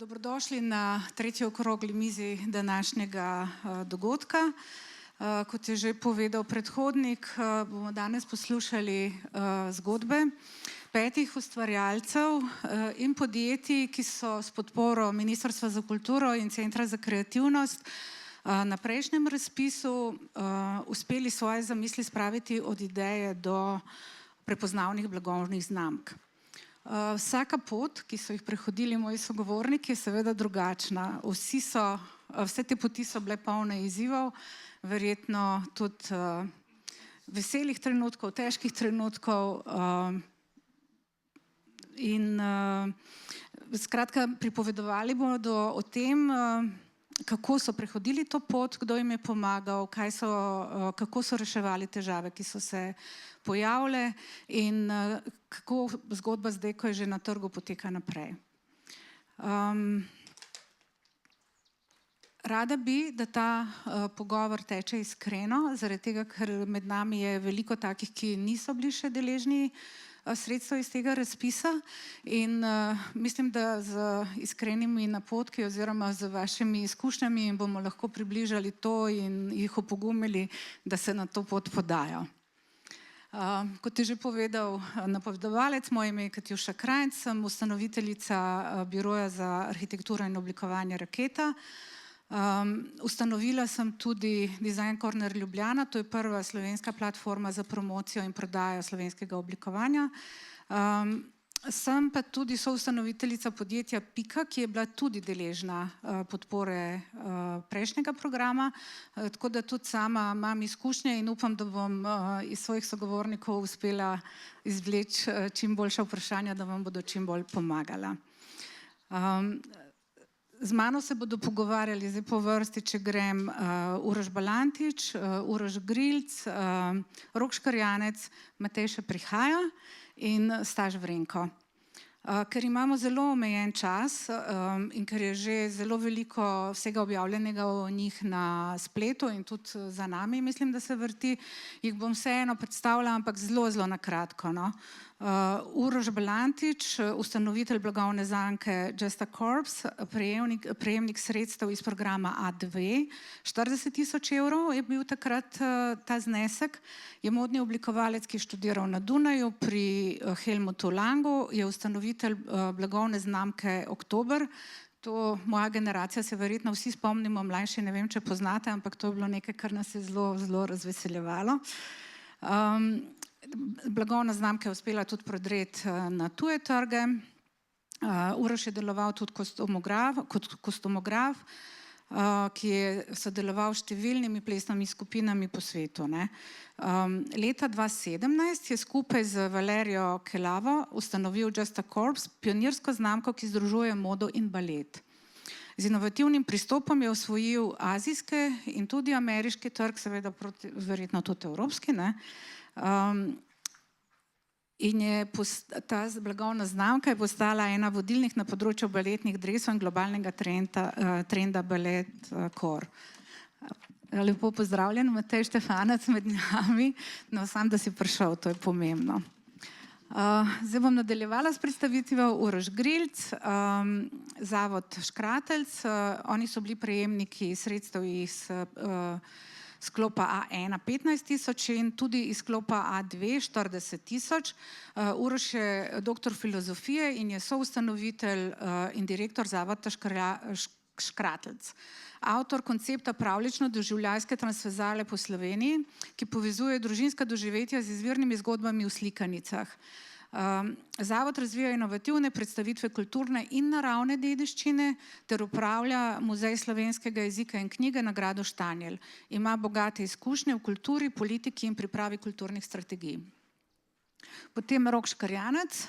Dobrodošli na tretji okrogli mizi današnjega dogodka. Kot je že povedal predhodnik, bomo danes poslušali zgodbe 5 ustvarjalcev in podjetij, ki so s podporo Ministrstva za kulturo in Centra za kreativnost na prejšnjem razpisu uspeli svoje zamisli spraviti od ideje do prepoznavnih blagovnih znamk. Vsaka pot, ki so jih prehodili moji sogovorniki, je seveda drugačna. Vse te poti so bile polne izzivov, verjetno tudi veselih trenutkov, težkih trenutkov in skratka pripovedovali bodo o tem, kako so prehodili to pot, kdo jim je pomagal, kako so reševali težave, ki so se pojavile in kako zgodba zdaj, ko je že na trgu, poteka naprej. Rada bi, da ta pogovor teče iskreno, zaradi tega, ker med nami je veliko takih, ki niso bili še deležni sredstev iz tega razpisa in mislim, da z iskrenimi napotki oziroma z vašimi izkušnjami jim bomo lahko približali to in jih opogumili, da se na to pot podajo. Kot je že povedal napovedovalec, moje ime je Katjuša Krajnc, sem ustanoviteljica Biroja za arhitekturo in oblikovanje Raketa. Ustanovila sem tudi Design Corner Ljubljana, to je prva slovenska platforma za promocijo in prodajo slovenskega oblikovanja. Sem pa tudi soustanoviteljica podjetja Pika, ki je bila tudi deležna podpore prejšnjega programa, tako da tudi sama imam izkušnje in upam, da bom iz svojih sogovornikov uspela izvleči čim boljša vprašanja, da vam bodo čim bolj pomagala. Z mano se bodo pogovarjali zdaj po vrsti, če grem, Uroš Balantič, Uroš Grilc, Rok Škrjanec, Matej še prihaja in Staš Vrenko. Ker imamo zelo omejen čas in ker je že zelo veliko vsega objavljenega o njih na spletu in tudi za nami, mislim, da se vrti, jih bom vseeno predstavila, ampak zelo na kratko, no. Uroš Balantič, ustanovitelj blagovne znamke Just a Corpse, prejemnik sredstev iz programa A2, 40.000 evrov je bil takrat ta znesek, je modni oblikovalec, ki je študiral na Dunaju pri Helmutu Langu, je ustanovitelj blagovne znamke Oktober. To moja generacija se verjetno vsi spomnimo, mlajši ne vem, če poznate, ampak to je bilo nekaj, kar nas je zelo razveseljevalo. Blagovna znamka je uspela tudi prodreti na tuje trge. Uroš je deloval tudi kot kostumograf, ki je sodeloval s številnimi plesnimi skupinami po svetu, ne. Leta 2017 je skupaj z Valerijo Kelavo ustanovil Just a Corpse, pionirsko znamko, ki združuje modo in balet. Z inovativnim pristopom je osvojil azijske in tudi ameriški trg, seveda verjetno tudi evropski, ne. In ta blagovna znamka je postala ena vodilnih na področju baletnih dresov in globalnega trenda balet core. Lepo pozdravljen, Matej Štefanec med nami, no sam, da si prišel, to je pomembno. Zdaj bom nadaljevala s predstavitvijo. Uroš Grilc, Zavod Škratelc, oni so bili prejemniki sredstev iz sklopa A1 15.000 in tudi iz sklopa A2 40.000. Uroš je doktor filozofije in je soustanovitelj in direktor Zavoda Škratelc. Avtor koncepta pravljično-doživljajske transverzale po Sloveniji, ki povezuje družinska doživetja z izvirnimi zgodbami v slikanicah. Zavod razvija inovativne predstavitve kulturne in naravne dediščine ter upravlja Muzej slovenskega jezika in knjige na gradu Štanjel. Ima bogate izkušnje v kulturi, politiki in pripravi kulturnih strategij. Potem Rok Škrjanec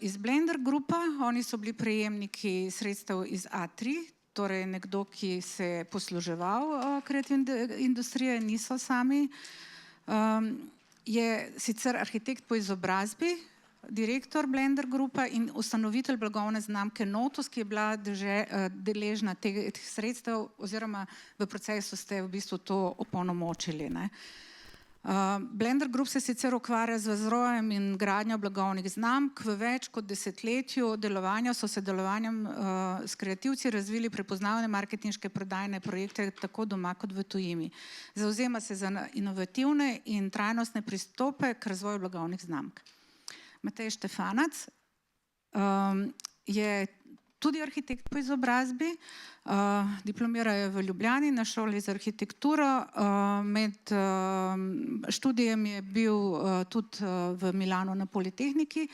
iz Blender Grupa, oni so bili prejemniki sredstev iz A3, torej nekdo, ki se je posluževal kreativne industrije, niso sami. Je sicer arhitekt po izobrazbi, direktor Blender Grupa in ustanovitelj blagovne znamke Notus, ki je bila deležna teh sredstev oziroma v procesu ste v bistvu to opolnomočili, ne. Blender Group se sicer ukvarja z razvojem in gradnjo blagovnih znamk. V več kot desetletju delovanja so sodelovanjem s kreativci razvili prepoznavne marketinške prodajne projekte tako doma kot v tujini. Zavzema se za inovativne in trajnostne pristope k razvoju blagovnih znamk. Matej Štefanac je tudi arhitekt po izobrazbi, diplomiral je v Ljubljani na šoli za arhitekturo, med študijem je bil tudi v Milanu na Politehniki,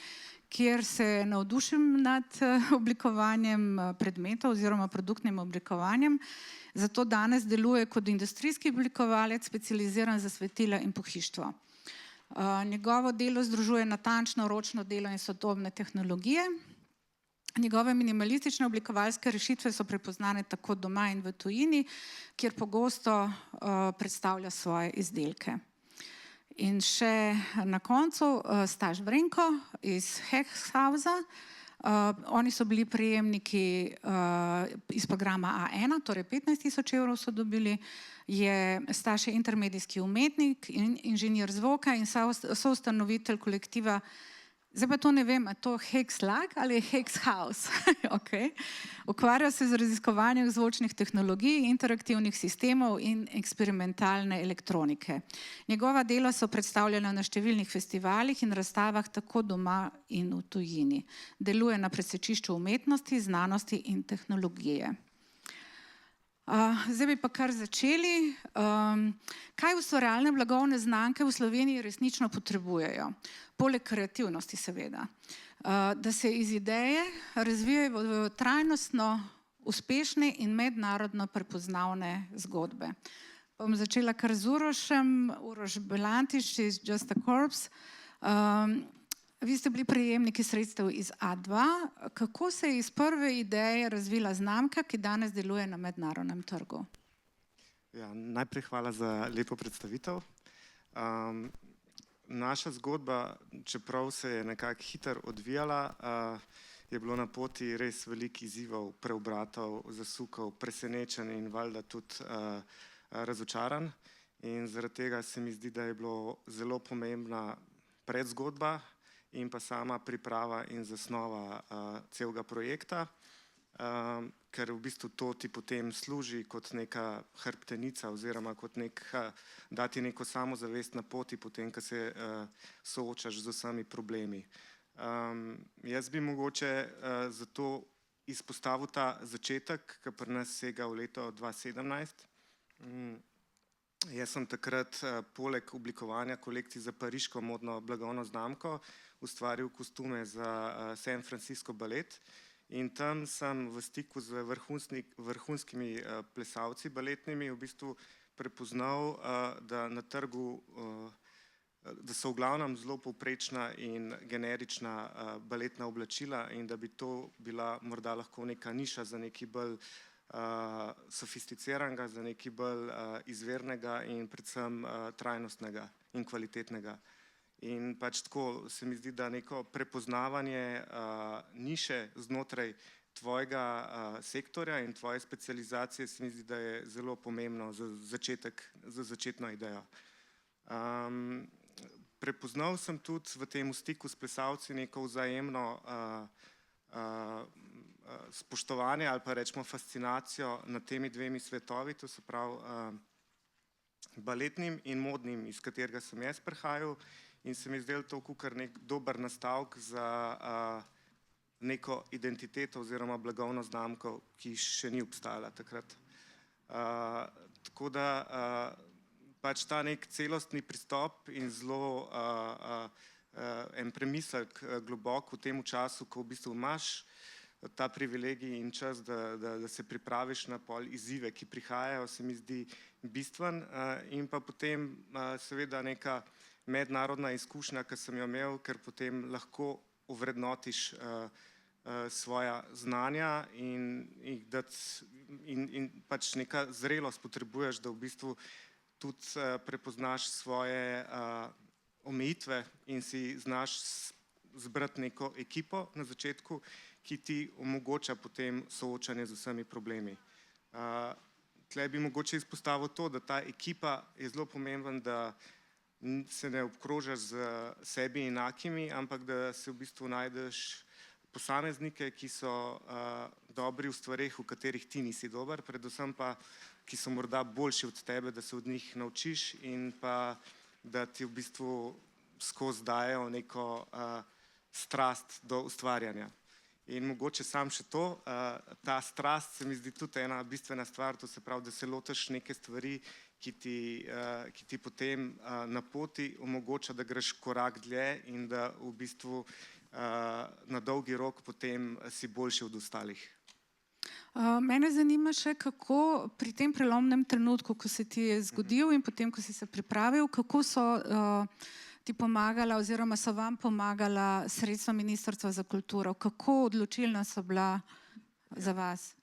kjer se navdušim nad oblikovanjem predmetov oziroma produktnim oblikovanjem, zato danes deluje kot industrijski oblikovalec, specializiran za svetila in pohištvo. Njegovo delo združuje natančno ročno delo in sodobne tehnologije. Njegove minimalistične oblikovalske rešitve so prepoznane tako doma in v tujini, kjer pogosto predstavlja svoje izdelke. In še na koncu Staš Vrenko iz Hexhausa. Oni so bili prejemniki iz programa A1, torej 15.000 evrov so dobili. Staš je intermedijski umetnik in inženir zvoka in soustanovitelj kolektiva. Zdaj pa to ne vem, je to Hexlag ali je Hexhaus? Okay. Ukvarja se z raziskovanjem zvočnih tehnologij, interaktivnih sistemov in eksperimentalne elektronike. Njegova dela so predstavljena na številnih festivalih in razstavah tako doma in v tujini. Deluje na presečišču umetnosti, znanosti in tehnologije. Zdaj bi pa kar začeli. Kaj ustvarjalne blagovne znamke v Sloveniji resnično potrebujejo? Poleg kreativnosti seveda. Da se iz ideje razvijajo v trajnostno uspešne in mednarodno prepoznavne zgodbe. Bom začela kar z Urošem. Uroš Belantič iz Just a Corpse. Vi ste bili prejemniki sredstev iz A2. Kako se je iz prve ideje razvila znamka, ki danes deluje na mednarodnem trgu? Ja, najprej hvala za lepo predstavitev. Naša zgodba, čeprav se je nekako hitro odvijala, je bilo na poti res veliko izzivov, preobratov, zasukov, presenečenj in valjda tudi razočaranj. In zaradi tega se mi zdi, da je bilo zelo pomembna predzgodba in pa sama priprava in zasnova celega projekta, ker v bistvu to ti potem služi kot neka hrbtenica oziroma kot dati neko samozavest na poti potem, ko se soočaš z vsemi problemi. Jaz bi mogoče zato izpostavil ta začetek, ki pri nas sega v leto 2017. Jaz sem takrat poleg oblikovanja kolekcij za pariško modno blagovno znamko ustvaril kostume za San Francisco balet in tam sem v stiku z vrhunskimi plesalci baletnimi v bistvu prepoznal, da na trgu, da so v glavnem zelo povprečna in generična baletna oblačila in da bi to bila morda lahko neka niša za nekaj bolj sofisticiranega, za nekaj bolj izvirnega in predvsem trajnostnega in kvalitetnega. In pač tako se mi zdi, da neko prepoznavanje niše znotraj tvojega sektorja in tvoje specializacije se mi zdi, da je zelo pomembno za začetno idejo. Prepoznal sem tudi v tem stiku s plesalci neko vzajemno spoštovanje ali pa rečemo fascinacijo nad temi dvemi svetovi, to se pravi baletnim in modnim, iz katerega sem jaz prihajal in se mi je zdelo to kar nek dober nastavek za neko identiteto oziroma blagovno znamko, ki še ni obstajala takrat. Tako da pač ta nek celostni pristop in zelo en premislek globok v tem času, ko v bistvu imaš ta privilegij in čas, da se pripraviš na pol izzive, ki prihajajo, se mi zdi bistven in pa potem seveda neka mednarodna izkušnja, ki sem jo imel, ker potem lahko ovrednotiš svoja znanja in pač neka zrelost potrebuješ, da v bistvu tudi prepoznaš svoje omejitve in si znaš zbrati neko ekipo na začetku, ki ti omogoča potem soočanje z vsemi problemi. Tle bi mogoče izpostavil to, da ta ekipa je zelo pomemben, da se ne obkrožaš z sebi enakimi, ampak da se v bistvu najdeš posameznike, ki so dobri v stvareh, v katerih ti nisi dober, predvsem pa, ki so morda boljši od tebe, da se od njih naučiš in pa, da ti v bistvu skozi dajo neko strast do ustvarjanja. In mogoče sam še to, ta strast se mi zdi tudi ena bistvena stvar, to se pravi, da se lotiš neke stvari, ki ti potem na poti omogoča, da greš korak dlje in da v bistvu na dolgi rok potem si boljši od ostalih. Mene zanima še, kako pri tem prelomnem trenutku, ko se ti je zgodil in potem, ko si se pripravil, kako so ti pomagala oziroma so vam pomagala sredstva Ministrstva za kulturo? Kako odločilna so bila za vas?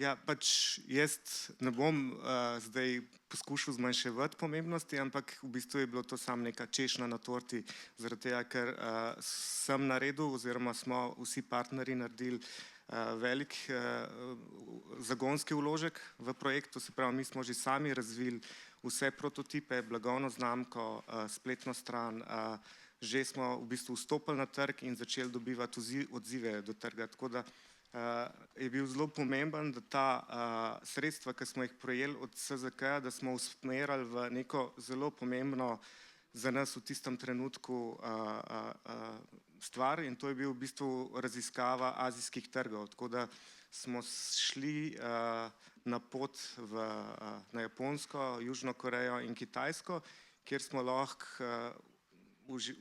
Ja, pač jaz ne bom zdaj poskušal zmanjševati pomembnosti, ampak v bistvu je bilo to samo neka češnja na torti, zaradi tega, ker sem naredil oziroma smo vsi partnerji naredili velik zagonski vložek v projektu, se pravi, mi smo že sami razvili vse prototipe, blagovno znamko, spletno stran, že smo v bistvu vstopili na trg in začeli dobivati odzive do trga, tako da je bil zelo pomemben, da ta sredstva, ki smo jih prejeli od SZK, da smo usmerili v neko zelo pomembno za nas v tistem trenutku stvar in to je bil v bistvu raziskava azijskih trgov, tako da smo šli na pot na Japonsko, Južno Korejo in Kitajsko, kjer smo lahko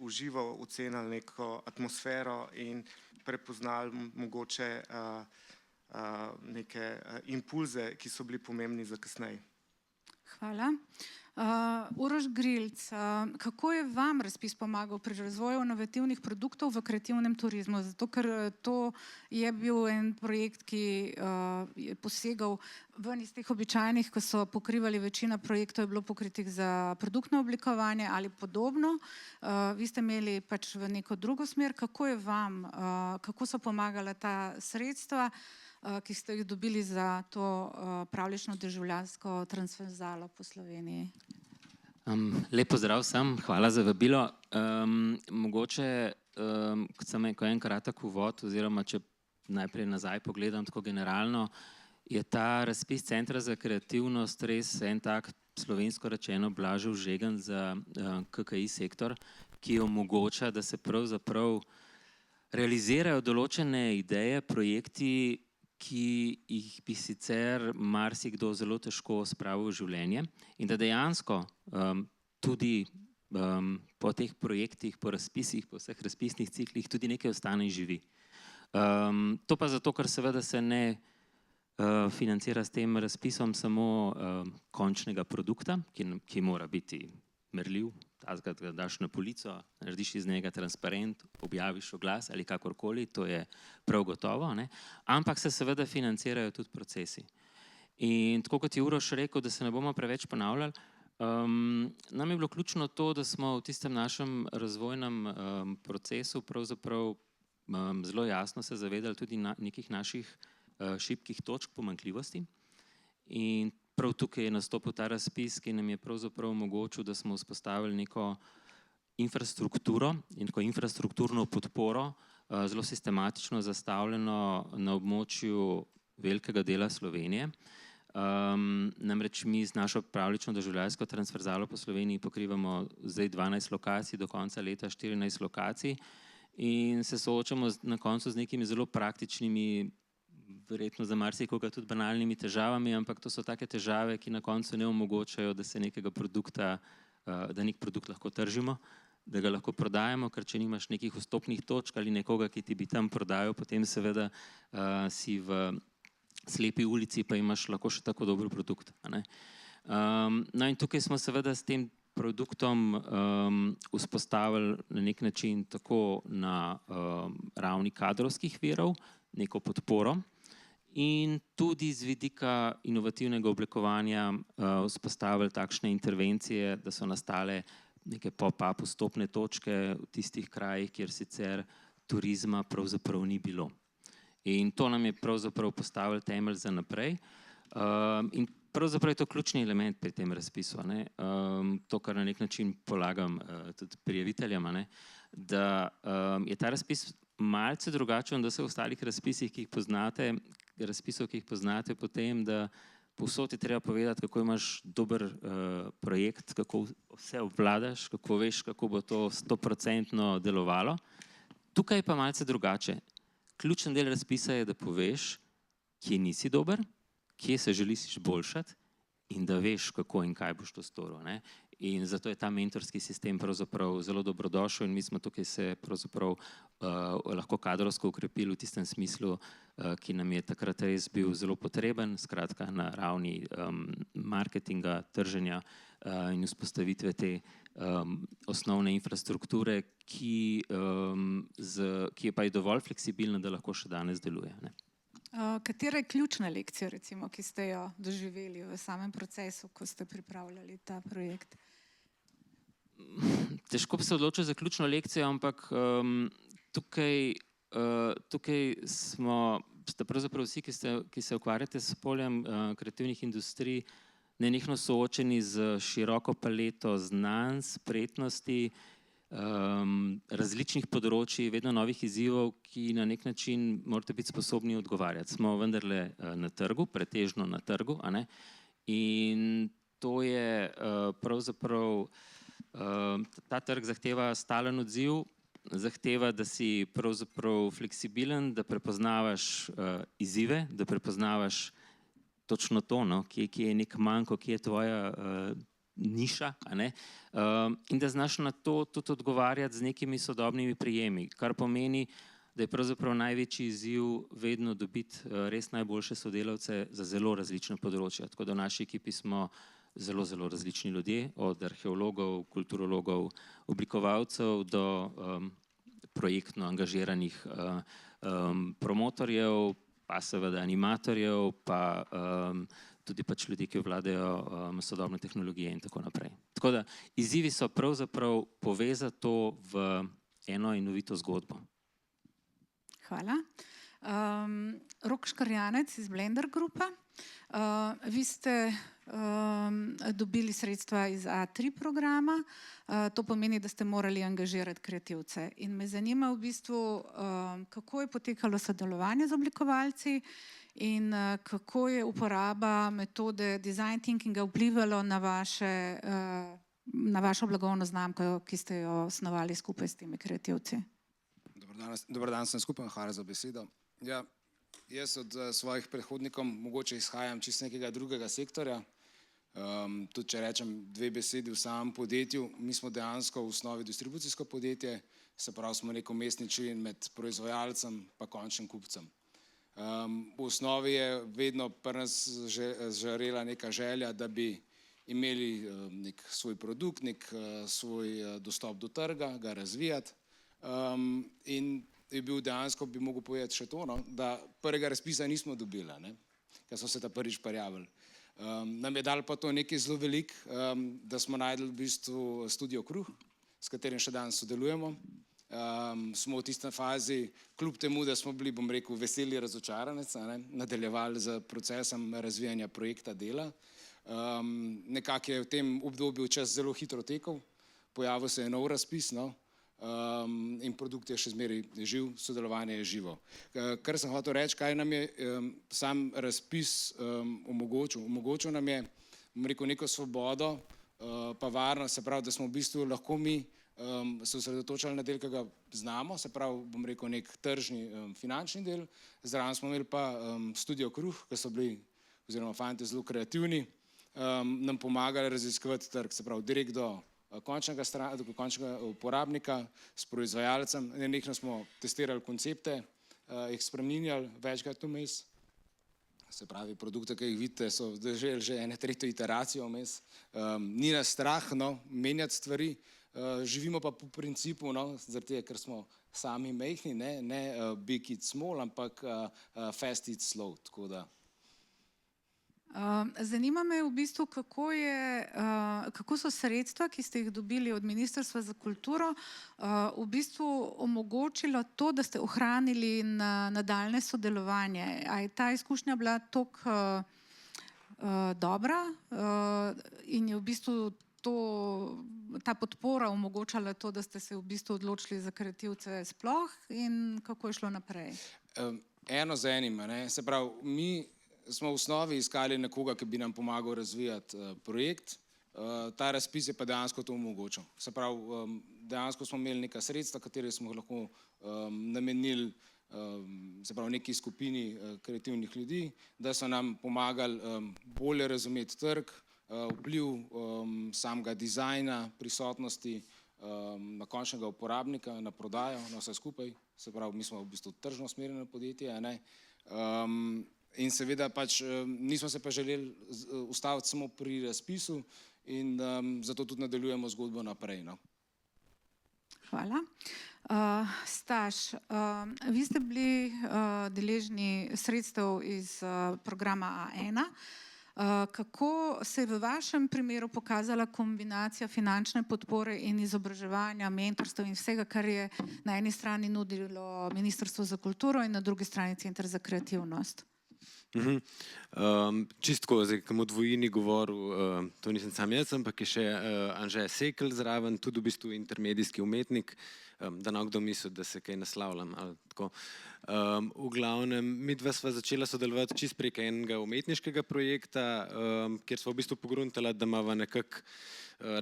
uživo ocenili neko atmosfero in prepoznali mogoče neke impulze, ki so bili pomembni za kasneje. Hvala. Uroš Grilc, kako je vam razpis pomagal pri razvoju inovativnih produktov v kreativnem turizmu? Zato, ker to je bil en projekt, ki je posegal ven iz teh običajnih, ko so pokrivali večina projektov, je bilo pokritih za produktno oblikovanje ali podobno. Vi ste imeli pač v neko drugo smer. Kako je vam, kako so pomagala ta sredstva, ki ste jih dobili za to pravljično državljansko transverzalo po Sloveniji? Lep pozdrav vsem, hvala za vabilo. Mogoče, kot sem rekel, en kratek uvod, oziroma če najprej nazaj pogledam tako generalno, je ta razpis Centra za kreativnost res en tak, slovensko rečeno, blažev žegen za KKI sektor, ki omogoča, da se pravzaprav realizirajo določene ideje, projekti, ki jih bi sicer marsikdo zelo težko spravil v življenje in da dejansko tudi po teh projektih, po razpisih, po vseh razpisnih ciklih tudi nekaj ostane in živi. To pa zato, ker seveda se ne financira s tem razpisom samo končnega produkta, ki mora biti merljiv, tazga, da daš na polico, narediš iz njega transparent, objaviš oglas ali kakorkoli, to je prav gotovo, ne? Ampak se seveda financirajo tudi procesi. In tako kot je Uroš rekel, da se ne bomo preveč ponavljali, nam je bilo ključno to, da smo v tistem našem razvojnem procesu pravzaprav zelo jasno se zavedali tudi nekih naših šibkih točk, pomanjkljivosti. In prav tukaj je nastopil ta razpis, ki nam je pravzaprav omogočil, da smo vzpostavili neko infrastrukturo in tako infrastrukturno podporo, zelo sistematično zastavljeno na območju velikega dela Slovenije. Namreč mi z našo pravljično državljansko transverzalo po Sloveniji pokrivamo zdaj 12 lokacij, do konca leta 14 lokacij in se soočamo na koncu z nekimi zelo praktičnimi, verjetno za marsikoga tudi banalnimi težavami, ampak to so take težave, ki na koncu ne omogočajo, da se nekega produkta, da nek produkt lahko tržimo, da ga lahko prodajamo, ker če nimaš nekih vstopnih točk ali nekoga, ki ti bi tam prodajal, potem seveda si v slepi ulici, pa imaš lahko še tako dober produkt. No in tukaj smo seveda s tem produktom vzpostavili na nek način tako na ravni kadrovskih virov, neko podporo in tudi z vidika inovativnega oblikovanja vzpostavili takšne intervencije, da so nastale neke pop-up vstopne točke v tistih krajih, kjer sicer turizma pravzaprav ni bilo. In to nam je pravzaprav postavilo temelj za naprej. In pravzaprav je to ključni element pri tem razpisu, ne? To, kar na nek način polagam tudi prijaviteljem, ne? Da je ta razpis malce drugačen od vseh ostalih razpisov, ki jih poznate, potem, da povsod je treba povedati, kako imaš dober projekt, kako vse obvladaš, kako veš, kako bo to 100% delovalo. Tukaj je pa malce drugače. Ključen del razpisa je, da poveš, kje nisi dober, kje se želiš izboljšati in da veš, kako in kaj boš to storil, ne? In zato je ta mentorski sistem pravzaprav zelo dobrodošel in mi smo tukaj se pravzaprav lahko kadrovsko ukrepili v tistem smislu, ki nam je takrat res bil zelo potreben, skratka na ravni marketinga, trženja in vzpostavitve te osnovne infrastrukture, ki je pa dovolj fleksibilna, da lahko še danes deluje, ne? Katera je ključna lekcija, recimo, ki ste jo doživeli v samem procesu, ko ste pripravljali ta projekt? Težko bi se odločil za ključno lekcijo, ampak tukaj ste pravzaprav vsi, ki se ukvarjate s poljem kreativnih industrij, nenehno soočeni z široko paleto znanj, spretnosti, različnih področji, vedno novih izzivov, ki na nek način morate biti sposobni odgovarjati. Smo vendarle na trgu, pretežno na trgu, a ne? In to je pravzaprav, ta trg zahteva stalen odziv, zahteva, da si pravzaprav fleksibilen, da prepoznavaš izzive, da prepoznavaš točno to, no? Kje je nek manko, kje je tvoja niša, a ne? In da znaš na to tudi odgovarjati z nekimi sodobnimi prijemi, kar pomeni, da je pravzaprav največji izziv vedno dobiti res najboljše sodelavce za zelo različna področja. Tako da v naši ekipi smo zelo, zelo različni ljudje, od arheologov, kulturologov, oblikovalcev do projektno angažiranih promotorjev, pa seveda animatorjev, pa tudi pač ljudi, ki obvladajo sodobne tehnologije in tako naprej. Tako da izzivi so pravzaprav povezati to v eno enovito zgodbo. Hvala. Rok Škrjanec iz Blender Grupa. Vi ste dobili sredstva iz A3 programa, to pomeni, da ste morali angažirati kreativce. In me zanima v bistvu, kako je potekalo sodelovanje z oblikovalci in kako je uporaba metode design thinkinga vplivalo na vašo blagovno znamko, ki ste jo osnovali skupaj s temi kreativci. Dobar dan vsem skupaj, hvala za besedo. Ja, jaz od svojih predhodnikov mogoče izhajam čisto nekega drugega sektorja. Tudi če rečem dve besedi v samem podjetju, mi smo dejansko v osnovi distribucijsko podjetje, se pravi smo nek umestni člen med proizvajalcem pa končnim kupcem. V osnovi je vedno pri nas žarela neka želja, da bi imeli nek svoj produkt, nek svoj dostop do trga, ga razvijati. In je bil dejansko, bi mogel povedati še to, no, da prvega razpisa nismo dobili, ne, ker smo se ta prvič prijavili. Nam je dal pa to nekaj zelo velik, da smo najdli v bistvu Studio Kruh, s katerim še danes sodelujemo. Smo v tistem fazi, kljub temu, da smo bili, bom rekel, veseli razočaranec, nadaljevali z procesom razvijanja projekta dela. Nekako je v tem obdobju čas zelo hitro tekel, pojavil se je nov razpis, no, in produkt je še zmeraj živ, sodelovanje je živo. Kar sem hotel reči, kaj nam je sam razpis omogočil. Omogočil nam je, bom rekel, neko svobodo pa varnost, se pravi, da smo v bistvu lahko mi se osredotočali na del, ki ga znamo, se pravi, bom rekel, nek tržni finančni del, zraven smo imeli pa Studio Kruh, ki so bili, oziroma fantje zelo kreativni, nam pomagali raziskovati trg, se pravi, direkt do končnega uporabnika s proizvajalcem. Nenehno smo testirali koncepte, jih spreminjali večkrat vmes. Se pravi, produkte, ki jih vidite, so doživeli že ene tretjo iteracijo vmes. Ni nas strah, no, menjati stvari. Živimo pa po principu, no, zaradi tega, ker smo sami majhni, ne big it small, ampak fast it slow, tako da. Zanima me v bistvu, kako so sredstva, ki ste jih dobili od Ministrstva za kulturo, v bistvu omogočilo to, da ste ohranili nadaljne sodelovanje. A je ta izkušnja bila toliko dobra in je v bistvu ta podpora omogočala to, da ste se v bistvu odločili za kreativce sploh in kako je šlo naprej? Eno z enim, ne. Se pravi, mi smo v osnovi iskali nekoga, ki bi nam pomagal razvijati projekt. Ta razpis je pa dejansko to omogočil. Se pravi, dejansko smo imeli neka sredstva, katere smo lahko namenili se pravi neki skupini kreativnih ljudi, da so nam pomagali bolje razumeti trg, vpliv samega dizajna, prisotnosti na končnega uporabnika, na prodajo, na vse skupaj. Se pravi, mi smo v bistvu tržno usmerjeno podjetje, ne? In seveda pač nismo se pa želeli ustaviti samo pri razpisu in zato tudi nadaljujemo zgodbo naprej, no. Hvala. Staš, vi ste bili deležni sredstev iz programa A1. Kako se je v vašem primeru pokazala kombinacija finančne podpore in izobraževanja, mentorstva in vsega, kar je na eni strani nudilo Ministrstvo za kulturo in na drugi strani Center za kreativnost? Čistko, zdaj, kam o dvojini govoril, to nisem sam jaz, ampak je še Anže Sekelj zraven, tudi v bistvu intermedijski umetnik, da ne kdo misli, da se kaj naslavljam ali tako. V glavnem, mi dva sva začela sodelovati čist prek enega umetniškega projekta, kjer sva v bistvu pogruntala, da imava nekako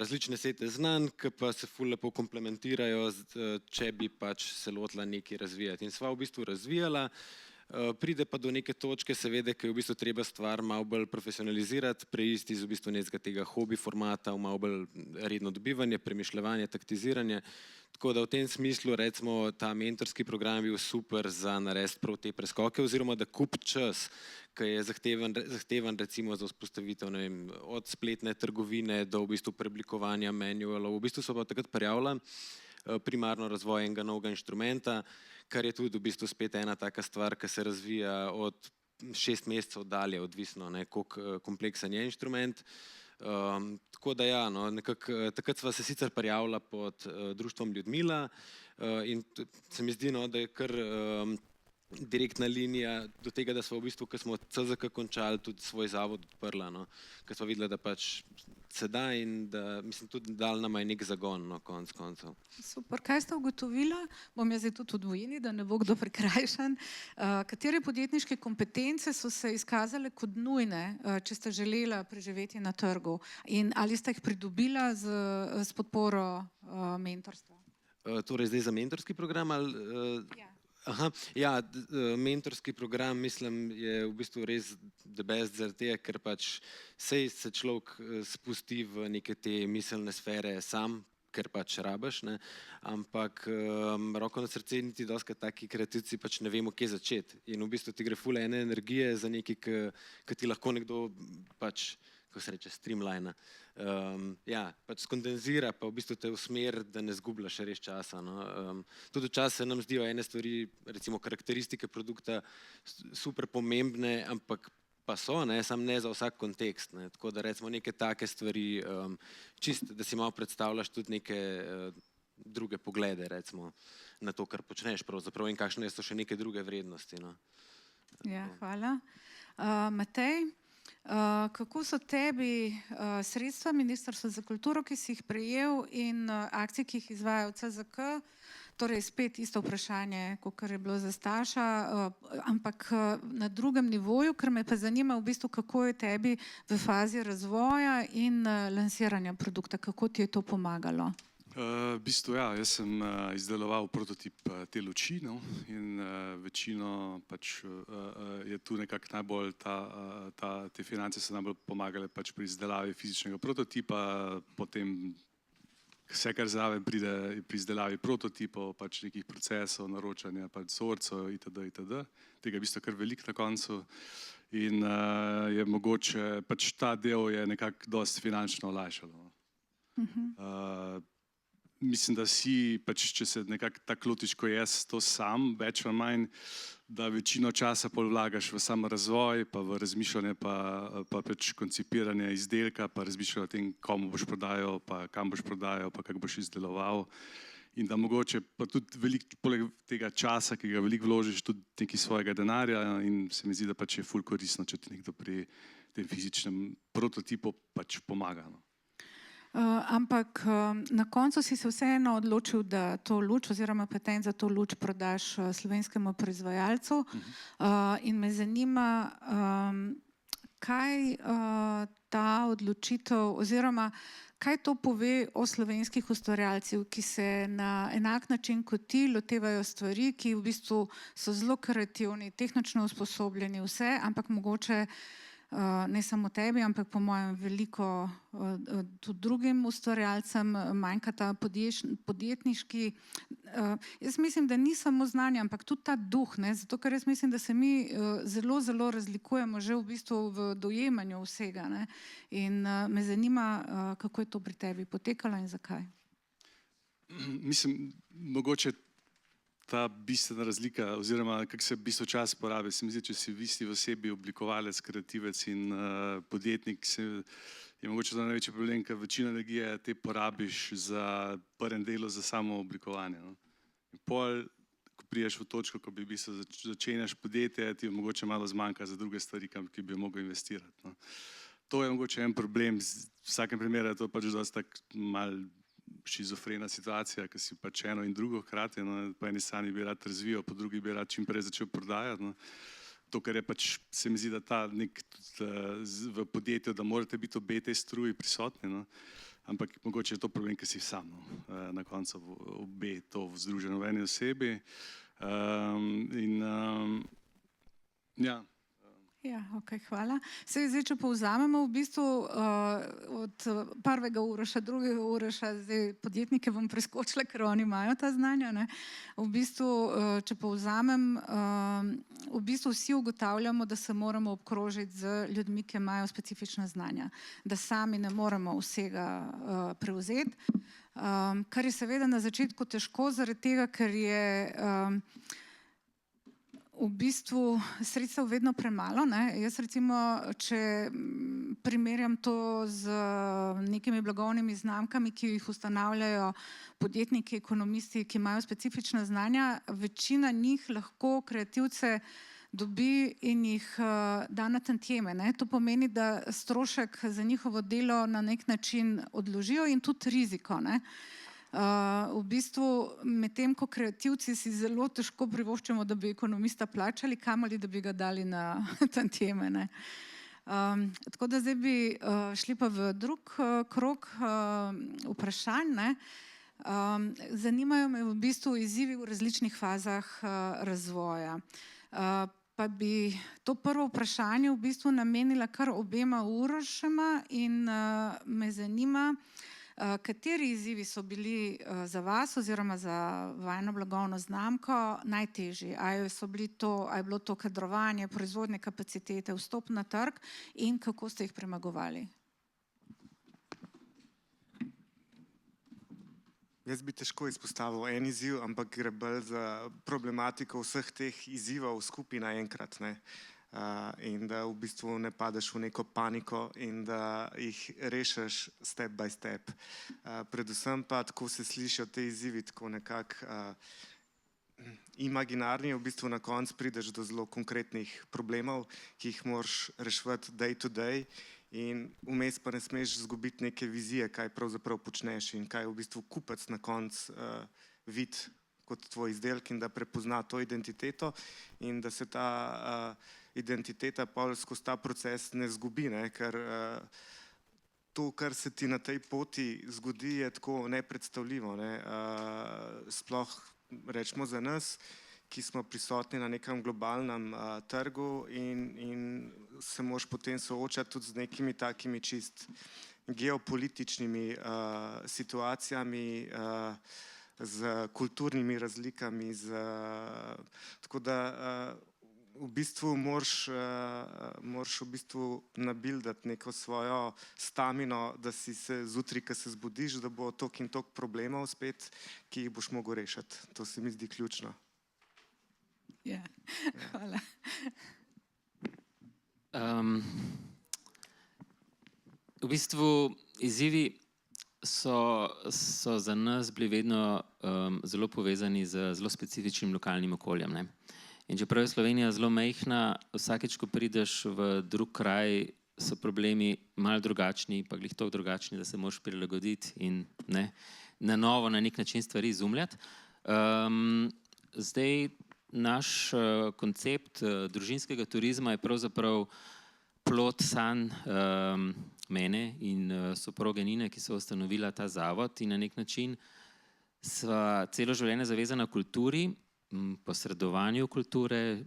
različne sete znanj, ki pa se ful lepo komplementirajo, če bi pač se lotila nekaj razvijati. In sva v bistvu razvijala, pride pa do neke točke, seveda, ki je v bistvu treba stvar malo bolj profesionalizirati, preiti iz v bistvu nekega tega hobi formata v malo bolj redno dobivanje, premišljevanje, taktiziranje. Tako da v tem smislu, recimo, ta mentorski program je bil super za narediti prav te preskoke oziroma da kupi čas, ki je zahtevan recimo za vzpostavitev, ne vem, od spletne trgovine do v bistvu preoblikovanja manualov. V bistvu so pa takrat prijavila primarno razvoj enega novega inštrumenta, kar je tudi v bistvu spet ena taka stvar, ki se razvija od 6 mesecev dalje, odvisno, koliko kompleksen je inštrument. Tako da ja, no, nekako takrat sva se sicer prijavila pod društvom Ljudmila in se mi zdi, no, da je kar direktna linija do tega, da smo v bistvu, ko smo CZK končali, tudi svoj zavod odprla, no, ker smo videli, da pač se da in da, mislim, tudi dal nama je nek zagon, no, konc koncev. Super, kaj ste ugotovila? Bom jaz zdaj tudi v dvojini, da ne bo kdo prikrajšan. Katere podjetniške kompetence so se izkazale kot nujne, če ste želela preživeti na trgu? In ali ste jih pridobila s podporo mentorstva? Torej zdaj za mentorski program ali... Ja. Aha, ja, mentorski program, mislim, je v bistvu res the best zaradi tega, ker pač sej se človek spusti v neke te miselne sfere sam, ker pač rabiš, ne, ampak roko na srce niti doskrat taki kreativci pač ne vemo, kje začeti. In v bistvu ti gre ful ene energije za nekaj, ki ti lahko nekdo pač, kako se reče, streamlina. Ja, pač skondenzira, pa v bistvu te usmer, da ne zgubljaš res časa, no. Tudi včasih se nam zdijo ene stvari, recimo karakteristike produkta super pomembne, ampak pa so, ne, samo ne za vsak kontekst, ne. Tako da recimo neke take stvari, čist, da si malo predstavljaš tudi neke druge poglede, recimo, na to, kar počneš pravzaprav in kakšne so še neke druge vrednosti, no. Ja, hvala. Matej, kako so tebi sredstva Ministrstva za kulturo, ki si jih prejel, in akcije, ki jih izvaja CZK, torej spet isto vprašanje, kakor je bilo za Staša, ampak na drugem nivoju, ker me pa zanima v bistvu, kako je tebi v fazi razvoja in lansiranja produkta, kako ti je to pomagalo? V bistvu ja, jaz sem izdeloval prototip te luči, no, in večino pač je tu nekako najbolj te finance so najbolj pomagale pač pri izdelavi fizičnega prototipa, potem vse, kar zraven pride pri izdelavi prototipov, pač nekih procesov, naročanja, pač vzorcev itd. Tega je v bistvu kar veliko na koncu in je mogoče, pač ta del je nekako dosti finančno olajšalo. Mislim, da si, pač, če se nekako tako lotiš, ko jaz to sam, več ali manj, da večino časa pol vlagaš v sam razvoj, pa v razmišljanje, pa pač koncipiranje izdelka, pa razmišljanje o tem, komu boš prodajal, pa kam boš prodajal, pa kako boš izdeloval. In da mogoče pa tudi veliko, poleg tega časa, ki ga veliko vložiš, tudi nekaj svojega denarja in se mi zdi, da pač je ful koristno, če ti nekdo pri tem fizičnem prototipu pač pomaga. No. Ampak na koncu si se vseeno odločil, da to luč oziroma patent za to luč prodaš slovenskemu proizvajalcu. In me zanima, kaj ta odločitev oziroma kaj to pove o slovenskih ustvarjalcih, ki se na enak način kot ti lotevajo stvari, ki v bistvu so zelo kreativni, tehnično usposobljeni, vse, ampak mogoče ne samo tebi, ampak po mojem veliko tudi drugim ustvarjalcem manjka ta podjetniški. Jaz mislim, da ni samo znanje, ampak tudi ta duh, ne? Zato ker jaz mislim, da se mi zelo, zelo razlikujemo že v bistvu v dojemanju vsega, ne? In me zanima, kako je to pri tebi potekalo in zakaj. Mislim, mogoče ta bistvena razlika, oziroma kako se v bistvu čas porabi. Se mi zdi, če si v isti osebi oblikovalec, kreativec in podjetnik, je mogoče to največji problem, ker večino energije te porabiš za prvem delu, za samo oblikovanje. No. In pol, ko priješ v točko, ko bi v bistvu začenjaš podjetje, ti mogoče malo zmanjka za druge stvari, ki bi mogel investirati. No. To je mogoče en problem, v vsakem primeru je to pač dosti tak mal šizofrena situacija, ki si pač eno in drugo hkrati, no, po eni strani bi rad razvijal, po drugi bi rad čim prej začel prodajati. No. To, kar je pač, se mi zdi, da ta nek v podjetju, da morate biti obe tej struji prisotni, no. Ampak mogoče je to problem, ki si sam, no. Na koncu obe to združeno v eni osebi. Ja. Ja, ok, hvala. Zdaj, če povzamemo v bistvu od prvega Uroša, drugega Uroša, zdaj podjetnike bom preskočila, ker oni imajo ta znanja, ne. V bistvu, če povzamem, v bistvu vsi ugotavljamo, da se moramo obkrožiti z ljudmi, ki imajo specifična znanja, da sami ne moremo vsega prevzeti, kar je seveda na začetku težko, zaradi tega, ker je v bistvu sredstev vedno premalo, ne. Jaz recimo, če primerjam to z nekimi blagovnimi znamkami, ki jih ustanavljajo podjetniki, ekonomisti, ki imajo specifična znanja, večina njih lahko kreativce dobi in jih da na tantjeme, ne. To pomeni, da strošek za njihovo delo na nek način odložijo in tudi riziko, ne. V bistvu medtem, ko kreativci si zelo težko privoščimo, da bi ekonomista plačali, kamoli, da bi ga dali na tantjeme, ne. Tako da zdaj bi šli pa v drug krog vprašanj, ne. Zanimajo me v bistvu izzivi v različnih fazah razvoja. Pa bi to prvo vprašanje v bistvu namenila kar obema Urošema in me zanima, kateri izzivi so bili za vas oziroma za vajino blagovno znamko najtežji? A je bilo to kadrovanje, proizvodne kapacitete, vstop na trg in kako ste jih premagovali? Jaz bi težko izpostavil en izziv, ampak gre bolj za problematiko vseh teh izzivov skupaj naenkrat, ne. In da v bistvu ne padeš v neko paniko in da jih rešiš step by step. Predvsem pa tako se slišijo te izzivi tako nekako imaginarni, v bistvu na koncu prideš do zelo konkretnih problemov, ki jih moraš reševati day to day in vmes pa ne smeš izgubiti neke vizije, kaj pravzaprav počneš in kaj v bistvu kupec na koncu vidi kot tvoj izdelek in da prepozna to identiteto in da se ta identiteta pa skozi ta proces ne zgubi, ne, ker to, kar se ti na tej poti zgodi, je tako nepredstavljivo, ne. Sploh rečemo za nas, ki smo prisotni na nekem globalnem trgu in se moraš potem soočati tudi z nekimi takimi čist geopolitičnimi situacijami, z kulturnimi razlikami, tako da v bistvu moraš v bistvu nabildati neko svojo stamino, da si se zjutraj, ko se zbudiš, da bo toliko in toliko problemov spet, ki jih boš mogel rešiti. To se mi zdi ključno. Ja, hvala. V bistvu izzivi so za nas bili vedno zelo povezani z zelo specifičnim lokalnim okoljem, ne. In čeprav je Slovenija zelo majhna, vsakeč, ko prideš v drug kraj, so problemi malo drugačni, pa glih toliko drugačni, da se moraš prilagoditi in ne, na novo na nek način stvari izumljati. Zdaj, naš koncept družinskega turizma je pravzaprav plod sanj mene in soproge Nine, ki so ustanovila ta zavod in na nek način sva celo življenje zavezana kulturi, posredovanju kulture,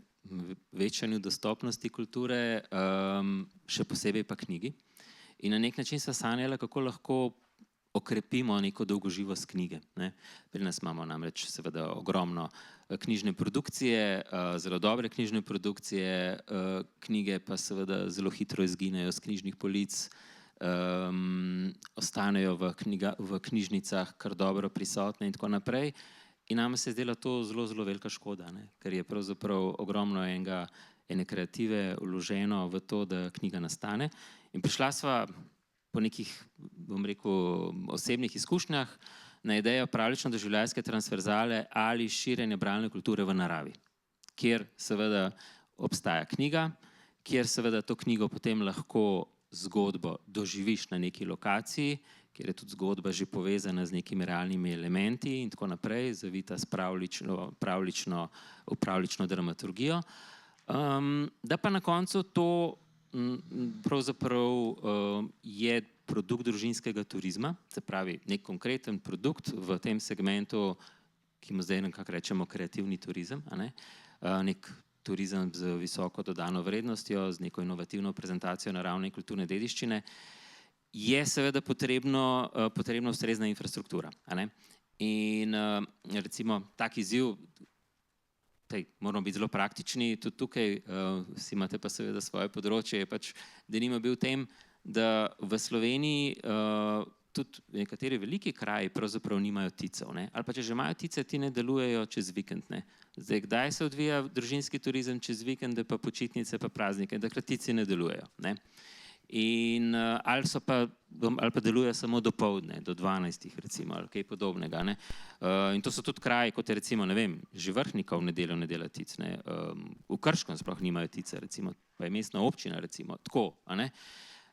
večanju dostopnosti kulture, še posebej pa knjigi. In na nek način sva sanjala, kako lahko okrepimo neko dolgoživost knjige. Pri nas imamo namreč seveda ogromno knjižne produkcije, zelo dobre knjižne produkcije, knjige pa seveda zelo hitro izginejo z knjižnih polic, ostanejo v knjižnicah kar dobro prisotne in tako naprej. In nama se je zdela to zelo, zelo velika škoda, ker je pravzaprav ogromno ene kreative vloženo v to, da knjiga nastane. In prišla sva po nekih, bom rekel, osebnih izkušnjah na idejo pravlično-doživljajske transverzale ali širjenja bralne kulture v naravi, kjer seveda obstaja knjiga, kjer seveda to knjigo potem lahko zgodbo doživiš na neki lokaciji, kjer je tudi zgodba že povezana z nekimi realnimi elementi in tako naprej, zavita s pravlično dramaturgijo. Da pa na koncu to pravzaprav je produkt družinskega turizma, se pravi nek konkreten produkt v tem segmentu, ki mu zdaj nekako rečemo kreativni turizem, nek turizem z visoko dodano vrednostjo, z neko inovativno prezentacijo naravne in kulturne dediščine, je seveda potrebna ustrezna infrastruktura. In recimo tak izziv, moramo biti zelo praktični, tudi tukaj, vsi imate pa seveda svoje področje, je pač denimo bil v tem, da v Sloveniji tudi nekateri veliki kraji pravzaprav nimajo TIC-ev, ali pa če že imajo TIC-e, ti ne delujejo čez vikend. Zdaj, kdaj se odvija družinski turizem čez vikende, pa počitnice, pa praznike, takrat TIC-i ne delujejo. In ali pa delujejo samo dopoldne, do 12 recimo, ali kaj podobnega. In to so tudi kraji, kot je recimo, ne vem, že Vrhnika v nedeljo ne dela TIC, v Krškem sploh nimajo TIC-e, recimo, pa je mestna občina, recimo, tako.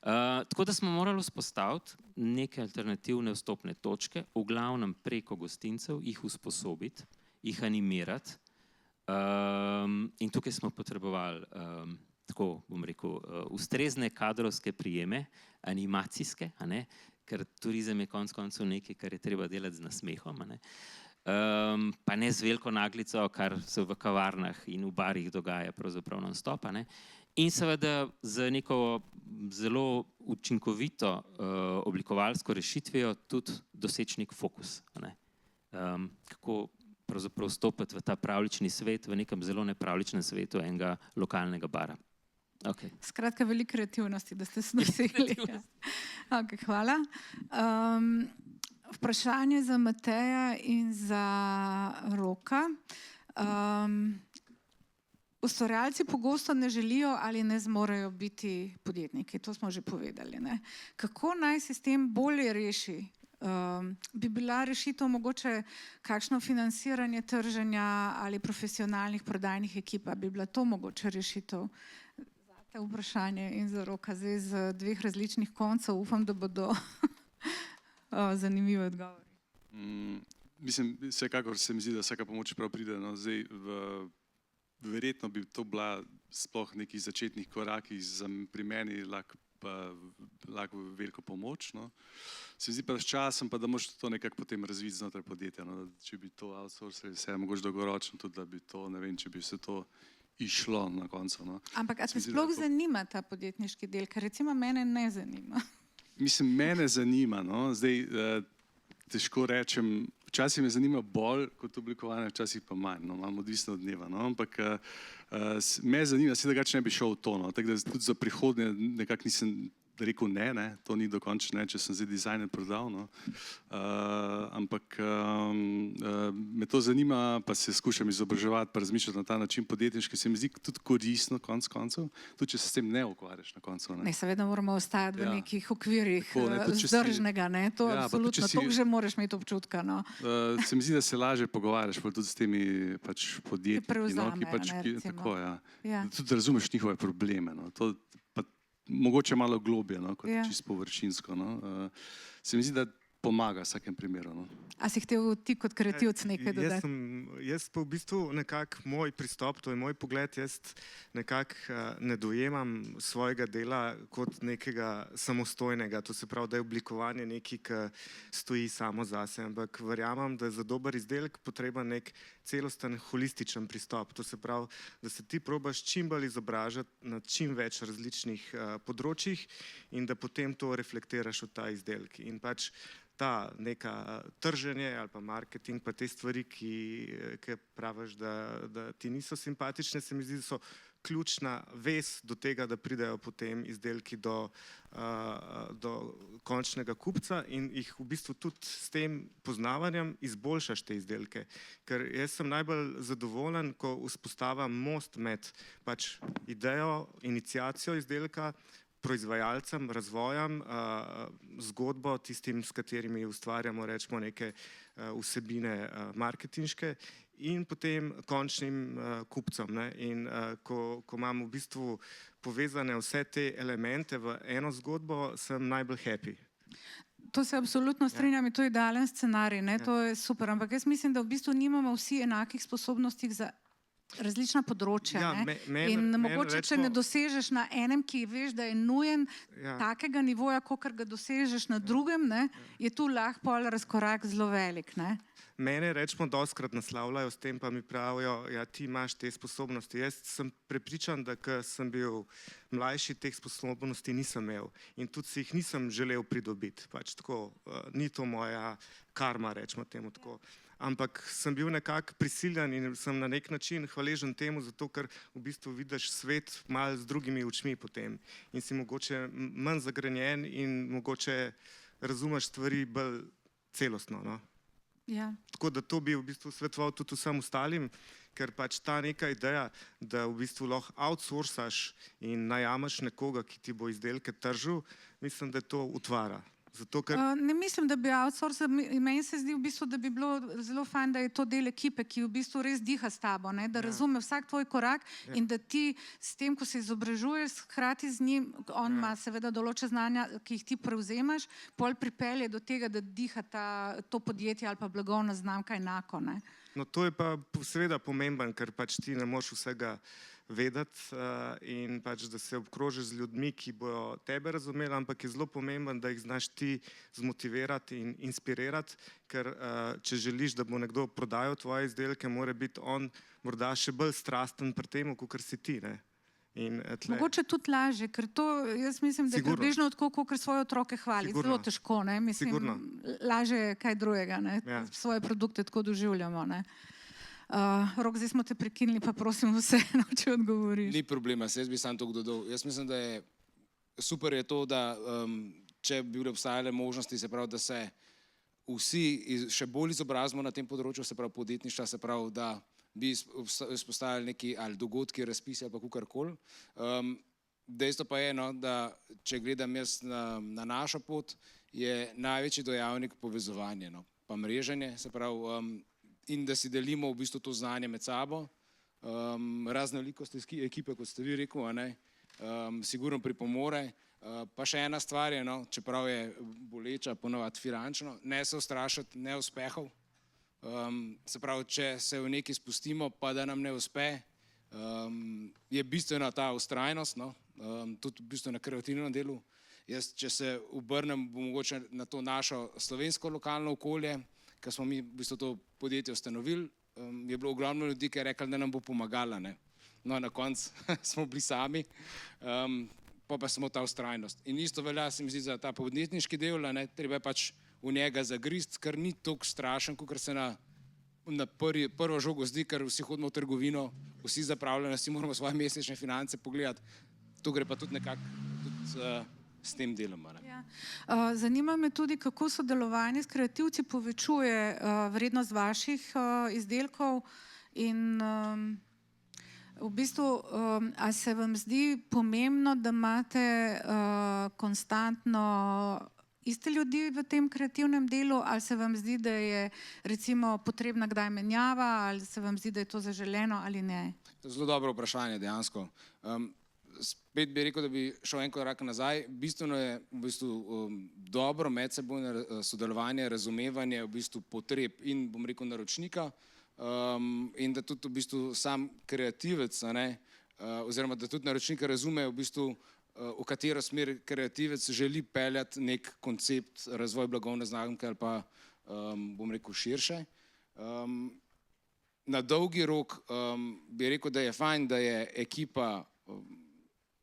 Tako da smo morali vzpostaviti neke alternativne vstopne točke, v glavnem preko gostincev, jih usposobiti, jih animirati. In tukaj smo potrebovali, tako bom rekel, ustrezne kadrovske prijeme, animacijske, ker turizem je konec koncev nekaj, kar je treba delati z nasmehom, pa ne z veliko naglico, kar se v kavarnah in v barih dogaja pravzaprav non-stop. In seveda z neko zelo učinkovito oblikovalsko rešitvijo tudi doseči nek fokus. Kako pravzaprav vstopiti v ta pravlični svet, v nekem zelo nepravličnem svetu enega lokalnega bara. Skratka, veliko kreativnosti, da ste se dosegli. Hvala. Vprašanje za Mateja in za Roka. Ustvarjalci pogosto ne želijo ali ne zmorejo biti podjetniki, to smo že povedali. Kako naj se s tem bolje reši? Bi bila rešitev mogoče kakšno financiranje trženja ali profesionalnih prodajnih ekip? Bi bila to mogoče rešitev? Zate vprašanje in za Roka zdaj z dveh različnih koncev. Upam, da bodo zanimivi odgovori. Mislim, vsekakor se mi zdi, da vsaka pomoč prav pride. Zdaj, verjetno bi to bila sploh nekih začetnih korakih pri meni lahko veliko pomoč. Se zdi pa s časom, pa da moraš to nekako potem razviti znotraj podjetja. Če bi to outsourcali, se je mogoče dolgoročno tudi, da bi to, ne vem, če bi se to išlo na koncu. Ampak a te sploh zanima ta podjetniški del, ker recimo mene ne zanima? Mislim, mene zanima, zdaj težko rečem, včasih me zanima bolj kot oblikovanje, včasih pa manj, imam odvisno od dneva, ampak me zanima, da drugače ne bi šel v to, tako da tudi za prihodnje nekako nisem rekel ne, to ni dokončno ne, če sem zdaj dizajner prodal, ampak me to zanima, pa se skušam izobraževati, pa razmišljati na ta način podjetniški, se mi zdi tudi koristno konec koncev, tudi če se s tem ne ukvarjaš na koncu. Ne, seveda moramo ostati v nekih okvirih vzdržnega, to absolutno, to že moraš imeti občutka. Se mi zdi, da se lažje pogovarjaš tudi s temi podjetniki, ki tako, tudi razumeš njihove probleme. mogoče malo globje, no, kot Ja. čisto površinsko. No. Se mi zdi, da pomaga v vsakem primeru. No. A si hotel ti kot kreativc nekaj dodati? Jaz pa v bistvu nekako moj pristop, to je moj pogled, jaz nekako ne dojemam svojega dela kot nekega samostojnega, to se pravi, da je oblikovanje nekaj, ki stoji samo zase, ampak verjamem, da je za dober izdelek potreben nek celosten, holističen pristop. To se pravi, da se ti probaš čim bolj izobražati na čim več različnih področjih in da potem to reflektiraš v ta izdelek. In pač ta neka trženje ali pa marketing, pa te stvari, ki praviš, da ti niso simpatične, se mi zdi, da so ključna vez do tega, da pridejo potem izdelki do končnega kupca in jih v bistvu tudi s tem poznavanjem izboljšaš te izdelke. Ker jaz sem najbolj zadovoljen, ko vzpostavim most med pač idejo, iniciacijo izdelka, proizvajalcem, razvojem, zgodbo, tistim, s katerimi ustvarjamo, rečemo, neke vsebine marketinške in potem končnim kupcem. Ne? In ko imam v bistvu povezane vse te elemente v eno zgodbo, sem najbolj happy. To se absolutno strinjam in to je idealen scenarij, ne? Ja. To je super, ampak jaz mislim, da v bistvu nimamo vsi enakih sposobnosti za različna področja. Ja, Ne? In mogoče, če ne dosežeš na enem, ki veš, da je nujen, Ja. takega nivoja, kakor ga dosežeš na drugem, ne, je tu lahko pol razkorak zelo velik. Ne? Mene, rečemo, dostkrat naslavljajo s tem, pa mi pravijo, ja, ti imaš te sposobnosti. Jaz sem prepričan, da ko sem bil mlajši, teh sposobnosti nisem imel in tudi si jih nisem želel pridobiti. Pač tako, ni to moja karma, rečemo temu tako. Ampak sem bil nekako prisiljen in sem na nek način hvaležen temu, zato ker v bistvu vidiš svet malo z drugimi očmi potem in si mogoče manj zagrenjen in mogoče razumeš stvari bolj celostno. No? Ja. Tako da to bi v bistvu svetoval tudi vsem ostalim, ker pač ta neka ideja, da v bistvu lahko outsourcaš in najameš nekoga, ki ti bo izdelke tržil, mislim, da to utvara. Zato, ker Ne mislim, da bi outsourcing, meni se zdi v bistvu, da bi bilo zelo fajn, da je to del ekipe, ki v bistvu res diha s tabo, ne? Da razume vsak tvoj korak in da ti s tem, ko se izobražuješ, hkrati z njim, on ima seveda določene znanja, ki jih ti prevzemaš, pol pripelje do tega, da diha to podjetje ali pa blagovna znamka enako. Ne? no, to je pa seveda pomemben, ker pač ti ne moreš vsega vedeti in pač, da se obkrožiš z ljudmi, ki bojo tebe razumeli, ampak je zelo pomemben, da jih znaš ti zmotivirati in inspirirati, ker če želiš, da bo nekdo prodajal tvoje izdelke, mora biti on morda še bolj strasten pri tem, kot si ti. Ne? Mogoče tudi lažje, ker to jaz mislim, da je Sigurno. približno tako, kot svoje otroke hvali. Sigurno. Zelo težko, ne? Mislim, Sigurno. lažje je kaj drugega, ne? Ja. Svoje produkte tako doživljamo. Ne? Rok, zdaj smo te prekinili, pa prosim vseeno, če odgovoriš. Ni problema, jaz bi sam to dodal. Jaz mislim, da je super je to, da če bi bile obstajale možnosti, se pravi, da se vsi še bolj izobrazimo na tem področju, se pravi podjetništva, se pravi, da bi izpostavili neki ali dogodki, razpisi ali pa kakorkoli. Dejstvo pa je, no, da če gledam jaz na našo pot, je največji dejavnik povezovanje, no, pa mreženje, se pravi, in da si delimo v bistvu to znanje med sabo, raznolikost ekipe, kot ste vi rekel, sigurno pripomore. Pa še ena stvar je, no, čeprav je boleča, ponovadi finančno, ne se ustrašiti neuspehov. Se pravi, če se v nekaj spustimo, pa da nam ne uspe, je bistvena ta vztrajnost, no, tudi v bistvu na kreativnem delu. Jaz, če se obrnem mogoče na to našo slovensko lokalno okolje, ker smo mi v bistvu to podjetje ustanovili, je bilo ogromno ljudi, ki je rekli, da nam bo pomagala. Ne? No, na koncu smo bili sami, pa smo ta vztrajnost. In isto velja, se mi zdi, za ta podjetniški del, ne? Treba je pač v njega zagrist, ker ni toliko strašen, kot se na prvo žogo zdi, ker vsi hodimo v trgovino, vsi zapravljamo, vsi moramo svoje mesečne finance pogledati. To gre pa tudi nekako s tem delom. Ja. Zanima me tudi, kako sodelovanje s kreativci povečuje vrednost vaših izdelkov in v bistvu, a se vam zdi pomembno, da imate konstantno iste ljudi v tem kreativnem delu, ali se vam zdi, da je recimo potrebna kdaj menjava, ali se vam zdi, da je to zaželeno ali ne? To je zelo dobro vprašanje dejansko. spet bi rekel, da bi šel en korak nazaj. Bistveno je v bistvu dobro medsebojno sodelovanje, razumevanje v bistvu potreb in, bom rekel, naročnika, in da tudi v bistvu sam kreativec, oziroma da tudi naročnik razume v bistvu, v katero smer kreativec želi peljati nek koncept razvoj blagovne znamke ali pa, bom rekel, širše. Na dolgi rok bi rekel, da je fajn, da je ekipa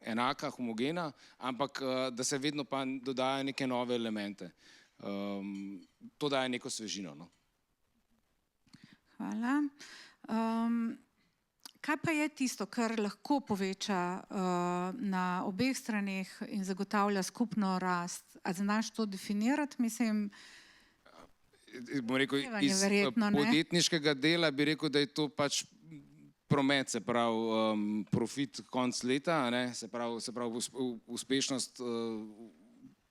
enaka, homogena, ampak da se vedno pa dodaja neke nove elemente. To daje neko svežino. No? Hvala. Kaj pa je tisto, kar lahko poveča na obeh straneh in zagotavlja skupno rast? A znaš to definirati? Mislim, bom rekel, Sevanje iz verjetno, ne? podjetniškega dela bi rekel, da je to pač promet, se pravi profit konc leta, se pravi uspešnost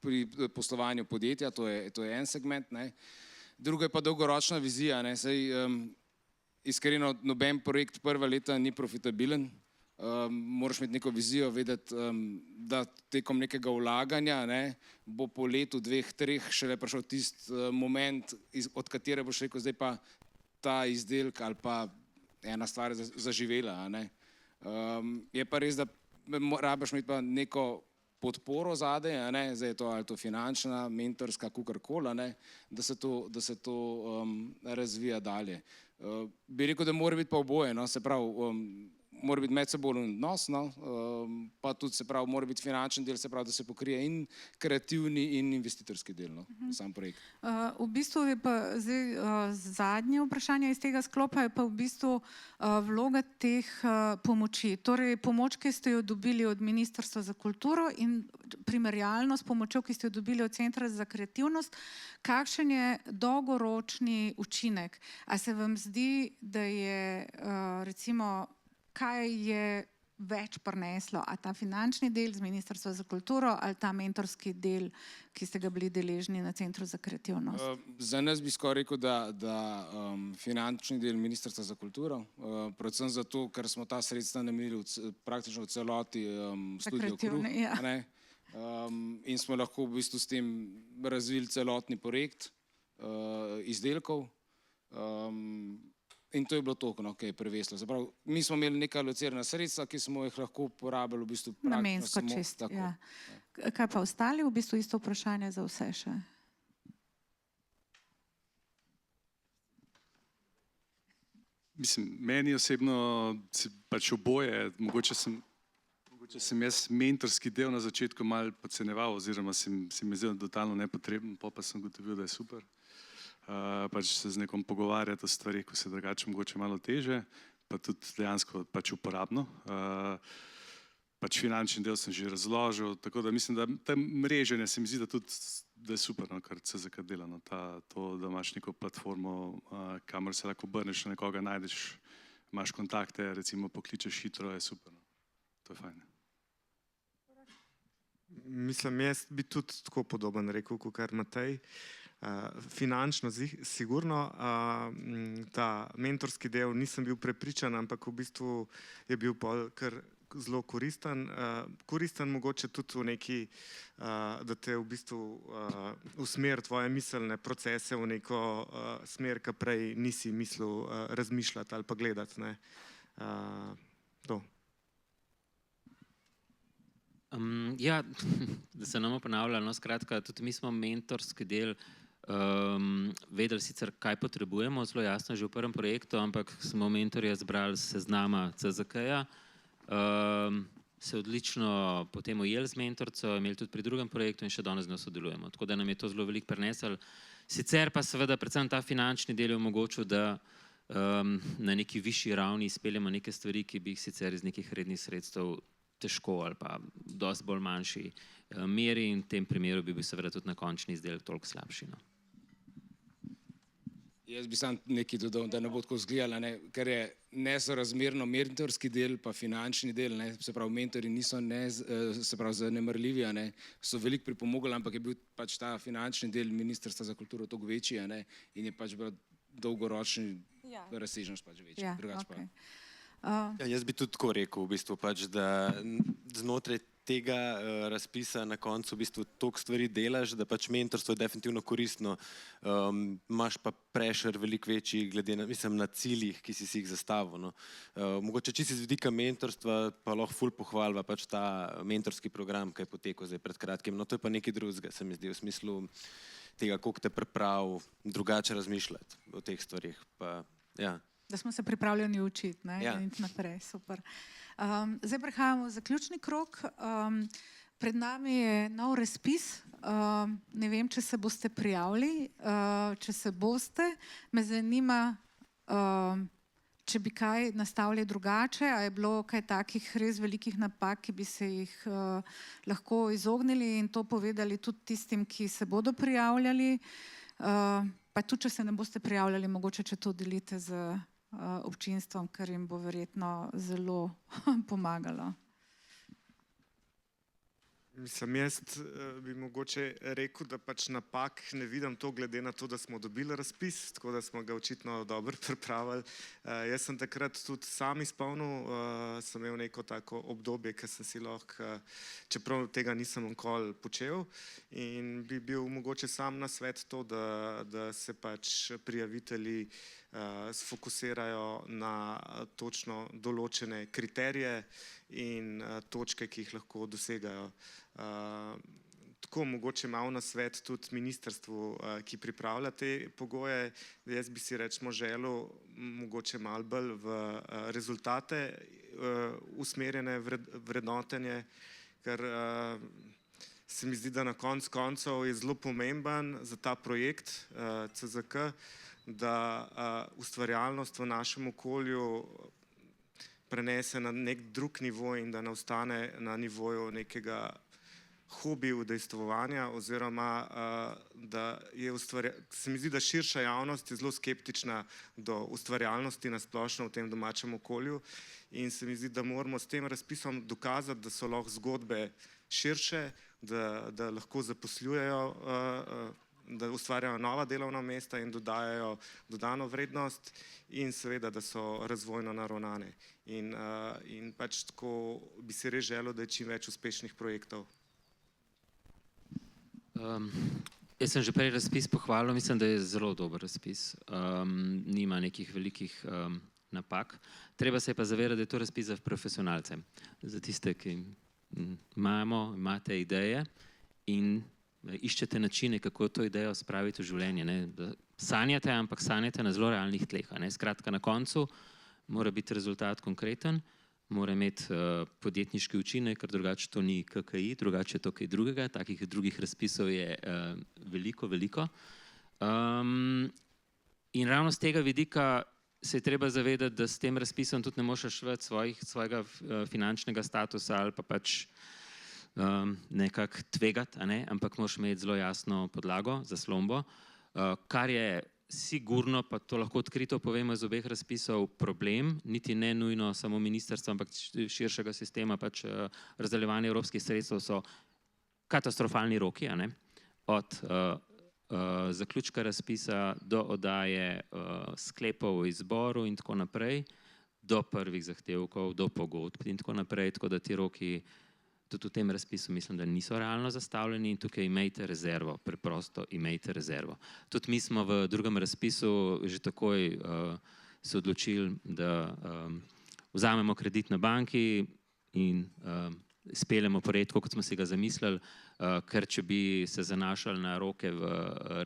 pri poslovanju podjetja, to je en segment. Drugo je pa dolgoročna vizija. Saj iskreno noben projekt prva leta ni profitabilen. Moraš imeti neko vizijo, vedeti, da tekom nekega vlaganja bo po letu, dveh, treh šele prišel tisti moment, od katere boš rekel, zdaj pa ta izdelek ali pa ena stvar zaživela. Je pa res, da rabiš imeti pa neko podporo zadaj, zdaj je to ali to finančna, mentorska, kakorkoli, da se to razvija dalje. Bi rekel, da mora biti pa oboje, se pravi, mora biti medsebojni odnos, pa tudi, se pravi, mora biti finančni del, se pravi, da se pokrije in kreativni in investitorski del, sam projekt. v bistvu je pa zdaj zadnje vprašanje iz tega sklopa je pa v bistvu vloga teh pomoči. Torej pomoč, ki ste jo dobili od Ministrstva za kulturo in primerjalno s pomočjo, ki ste jo dobili od Centra za kreativnost, kakšen je dolgoročni učinek? A se vam zdi, da je recimo kaj je več prineslo, a ta finančni del z Ministrstva za kulturo ali ta mentorski del, ki ste ga bili deležni na Centru za kreativnost? Za nas bi skoraj rekel, da finančni del Ministrstva za kulturo, predvsem zato, ker smo ta sredstva namenili praktično v celoti Studiu Kruh, in smo lahko v bistvu s tem razvili celotni projekt izdelkov. In to je bilo to, ki je preveslo. Zapravo, mi smo imeli neka alocirana sredstva, ki smo jih lahko uporabili v bistvu namensko čisto. Ja. Kaj pa ostali? V bistvu isto vprašanje za vse še. Mislim, meni osebno pač oboje, mogoče sem jaz mentorski del na začetku malo podcenjeval, oziroma se mi zdel totalno nepotreben, pa sem ugotovil, da je super. Pač se z nekom pogovarjati o stvarih, ko se drugače mogoče malo teže, pa tudi dejansko pač uporabno. Pač finančni del sem že razložil, tako da mislim, da ta mreženje se mi zdi, da tudi da je super, kar CZK dela, to, da imaš neko platformo, kamor se lahko obrneš na nekoga, najdeš, imaš kontakte, recimo pokličeš hitro, je super. To je fajn. Mislim, jaz bi tudi tako podoben rekel, kot kar Matej. Finančno sigurno, ta mentorski del nisem bil prepričan, ampak v bistvu je bil kar zelo koristen. Koristen mogoče tudi v neki, da te v bistvu usmeri tvoje miselne procese v neko smer, ki prej nisi mislil razmišljati ali pa gledati. To. Ja, da se nam ponavlja, skratka, tudi mi smo mentorski del vedeli sicer, kaj potrebujemo, zelo jasno že v prvem projektu, ampak smo mentorje zbrali z seznama CZK-ja, se odlično potem ujeli z mentorco, imeli tudi pri drugem projektu in še danes z njo sodelujemo. Tako da nam je to zelo veliko prineslo. Sicer pa seveda predvsem ta finančni del je omogočil, da na neki višji ravni izpeljemo neke stvari, ki bi jih sicer iz nekih rednih sredstev težko ali pa dosti bolj manjši meri, in v tem primeru bi bil seveda tudi na končni izdelek toliko slabši. Jaz bi sam nekaj dodal, da ne bo tako izgledalo, ker je nesorazmerno mentorski del pa finančni del, se pravi mentori niso zanemarljivi, so veliko pripomogli, ampak je bil pač ta finančni del Ministrstva za kulturo toliko večji, in je pač bil dolgoročni razsežnost pač večji. Ja, Drugače pa. Ja, jaz bi tudi tako rekel, v bistvu, pač, da znotraj tega razpisa na koncu v bistvu toliko stvari delaš, da pač mentorstvo je definitivno koristno. Imaš pa pressure veliko večji glede na, mislim, na ciljih, ki si jih zastavil. No. Mogoče čisto z vidika mentorstva pa lahko ful pohvalva pač ta mentorski program, ki je potekel zdaj pred kratkim. No, to je pa nekaj drugega, se mi zdi, v smislu tega, koliko te priprav drugače razmišljati o teh stvarih. Pa, ja. Da smo se pripravljeni učiti, ne? Ja. In naprej, super. Zdaj prehajamo v zaključni krog. Pred nami je nov razpis. Ne vem, če se boste prijavili. Če se boste, me zanima, če bi kaj nastavili drugače, a je bilo kaj takih res velikih napak, ki bi se jih lahko izognili in to povedali tudi tistim, ki se bodo prijavljali. Pa tudi, če se ne boste prijavljali, mogoče, če to delite z občinstvom, ker jim bo verjetno zelo pomagalo. Mislim, jaz bi mogoče rekel, da pač napak ne vidim to glede na to, da smo dobili razpis, tako da smo ga očitno dobro pripravili. Jaz sem takrat tudi sam izpolnil, sem imel neko tako obdobje, ki sem si lahko, čeprav tega nisem nikoli počel, in bi bil mogoče sam nasvet to, da se pač prijavitelji sfokusirajo na točno določene kriterije in točke, ki jih lahko dosegajo. Tako mogoče malo nasvet tudi ministrstvu, ki pripravlja te pogoje. Jaz bi si recimo želel mogoče malo bolj v rezultate usmerjene vrednotenje, ker se mi zdi, da na koncu koncev je zelo pomemben za ta projekt CZK, da ustvarjalnost v našem okolju prenese na nek drug nivo in da ne ostane na nivoju nekega hobi udejstvovanja, oziroma da je se mi zdi, da širša javnost je zelo skeptična do ustvarjalnosti na splošno v tem domačem okolju in se mi zdi, da moramo s tem razpisom dokazati, da so lahko zgodbe širše, da lahko zaposlujejo, da ustvarjajo nova delovna mesta in dodajajo dodano vrednost in seveda, da so razvojno naravnane. In pač tako bi si res želel, da je čim več uspešnih projektov. Jaz sem že prej razpis pohvalil, mislim, da je zelo dober razpis. Nima nekih velikih napak. Treba se je pa zavedati, da je to razpis za profesionalce. Za tiste, ki imate ideje in iščete načine, kako to idejo spraviti v življenje. Ne? Sanjate, ampak sanjate na zelo realnih tleh. Skratka, na koncu mora biti rezultat konkreten, mora imeti podjetniški učinek, ker drugače to ni KKI, drugače je to kaj drugega. Takih drugih razpisov je veliko. In ravno z tega vidika se je treba zavedati, da s tem razpisom tudi ne moreš reševati svojega finančnega statusa ali pa pač nekako tvegati, ampak moraš imeti zelo jasno podlago, zaslombo, kar je sigurno, pa to lahko odkrito povemo iz obeh razpisov, problem, niti ne nujno samo ministrstva, ampak širšega sistema, pač razdeljevanja evropskih sredstev so katastrofalni roki, od zaključka razpisa do oddaje sklepov o izboru in tako naprej, do prvih zahtevkov, do pogodb in tako naprej, tako da ti roki tudi v tem razpisu mislim, da niso realno zastavljeni in tukaj imejte rezervo, preprosto imejte rezervo. Tudi mi smo v drugem razpisu že takoj se odločili, da vzamemo kredit na banki in speljemo projekt, kot smo si ga zamislili, ker če bi se zanašali na roke v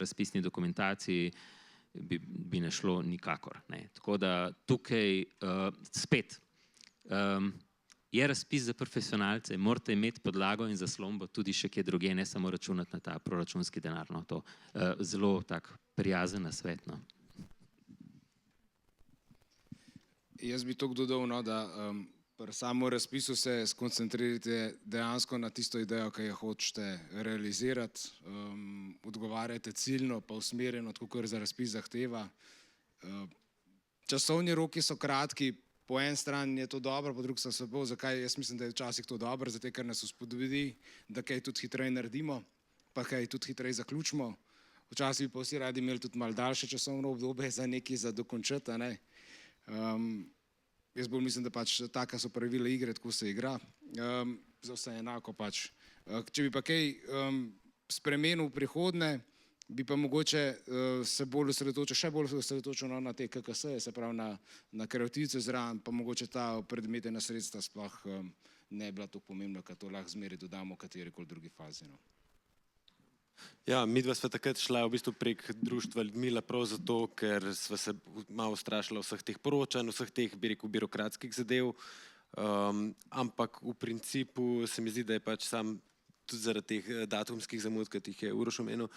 razpisni dokumentaciji, bi ne šlo nikakor. Tako da tukaj spet je razpis za profesionalce, morate imeti podlago in zaslombo tudi še kje druge, ne samo računati na ta proračunski denar. To zelo tak prijazen nasvet. Jaz bi to dodal, da pri samem razpisu se skoncentrirate dejansko na tisto idejo, ki jo hočete realizirati, odgovarjate ciljno pa usmerjeno, tako kot za razpis zahteva. Časovni roki so kratki, po eni strani je to dobro, po drugi strani slabo. Zakaj? Jaz mislim, da je včasih to dobro, zato ker nas spodbudi, da kaj tudi hitreje naredimo, pa kaj tudi hitreje zaključimo. Včasih bi pa vsi radi imeli tudi malo daljše časovno obdobje za nekaj za dokončati. jaz bolj mislim, da pač taka so pravila igre, tako se igra. Za vse enako pač. Če bi pa kaj spremenil v prihodnje, bi pa mogoče se bolj osredotočil, še bolj osredotočil na te KKS-je, se pravi na kreativce zraven, pa mogoče ta predmetena sredstva sploh ne bila tako pomembna, ker to lahko zmeraj dodamo v katerikoli drugi fazi. No. Ja, midva sva takrat šla v bistvu prek društva Ljudmila prav zato, ker sva se malo ustrašila vseh teh poročanj, vseh teh, bi rekel, birokratskih zadev, ampak v principu se mi zdi, da je pač sam tudi zaradi teh datumskih zamud, ki jih je Uroš omenil,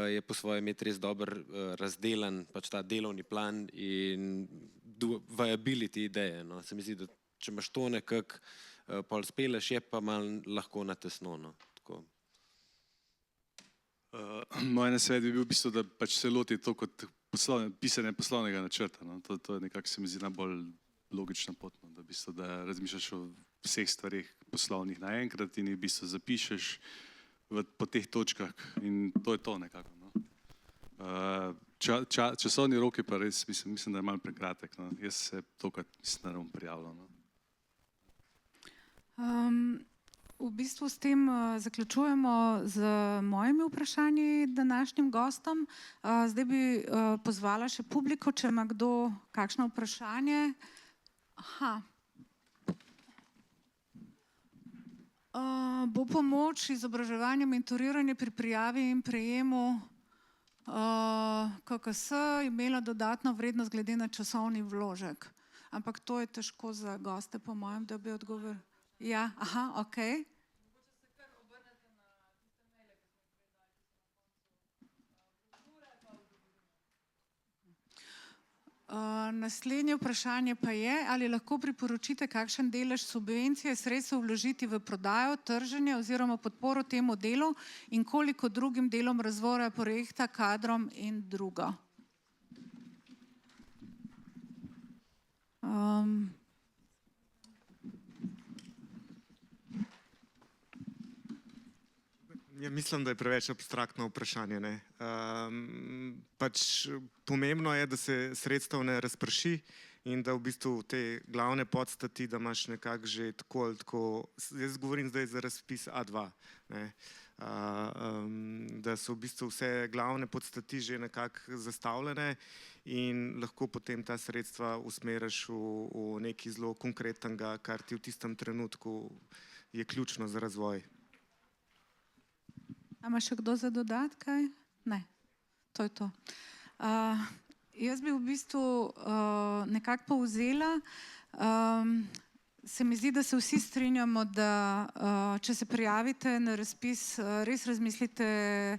je po svojem imeti res dober razdelan pač ta delovni plan in viability ideje. No. Se mi zdi, da če imaš to nekako pol speleš, je pa malo lahko natesno. No. Tako. Moj nasvet bi bil v bistvu, da pač se loti to kot pisanje poslovnega načrta. No. To je nekako se mi zdi najbolj logična pot, no. Da, v bistvu, da razmišljaš o vseh stvarih poslovnih naenkrat in jih v bistvu zapišeš po teh točkah in to je to nekako. No. Časovni rok je pa res, mislim, da je malo prekratek. No. Jaz se tokrat mislim, da ne bom prijavljal. No. V bistvu s tem zaključujemo z mojimi vprašanji današnjim gostom. Zdaj bi pozvala še publiko, če ima kdo kakšno vprašanje. Bo pomoč izobraževanja, mentoriranje pri prijavi in prejemu KKS imela dodatno vrednost glede na časovni vložek. Ampak to je težko za goste, po mojem, da bi odgovorili. Ja, ok. Naslednje vprašanje pa je, ali lahko priporočite, kakšen delež subvencije sredstev vložiti v prodajo, trženje oziroma podporo temu delu in koliko drugim delom razvoja projekta, kadrom in drugo. Ja, mislim, da je preveč abstraktno vprašanje. Pač pomembno je, da se sredstev ne razprši in da v bistvu te glavne podstati, da imaš nekako že tako ali tako, jaz govorim zdaj za razpis A2, ne, da so v bistvu vse glavne podstati že nekako zastavljene in lahko potem ta sredstva usmeriš v nekaj zelo konkretnega, kar ti v tistem trenutku je ključno za razvoj. A ima še kdo za dodati kaj? Ne, to je to. Jaz bi v bistvu nekako povzela, se mi zdi, da se vsi strinjamo, da če se prijavite na razpis, res razmislite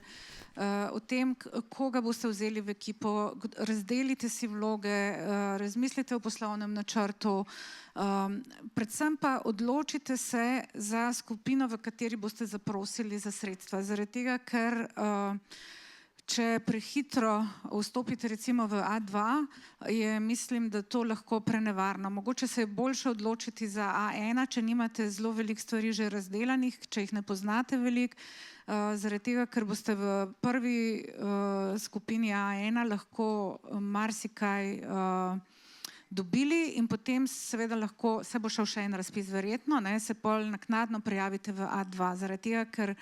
o tem, koga boste vzeli v ekipo, razdelite si vloge, razmislite o poslovnem načrtu, predvsem pa odločite se za skupino, v kateri boste zaprosili za sredstva. Zaradi tega, ker če prehitro vstopite recimo v A2, je mislim, da to lahko prenevarno. Mogoče se je boljše odločiti za A1, če nimate zelo veliko stvari že razdelanih, če jih ne poznate veliko, zaradi tega, ker boste v prvi skupini A1 lahko marsikaj dobili in potem seveda lahko, se bo šel še en razpis verjetno, se pol naknadno prijavite v A2, zaradi tega, ker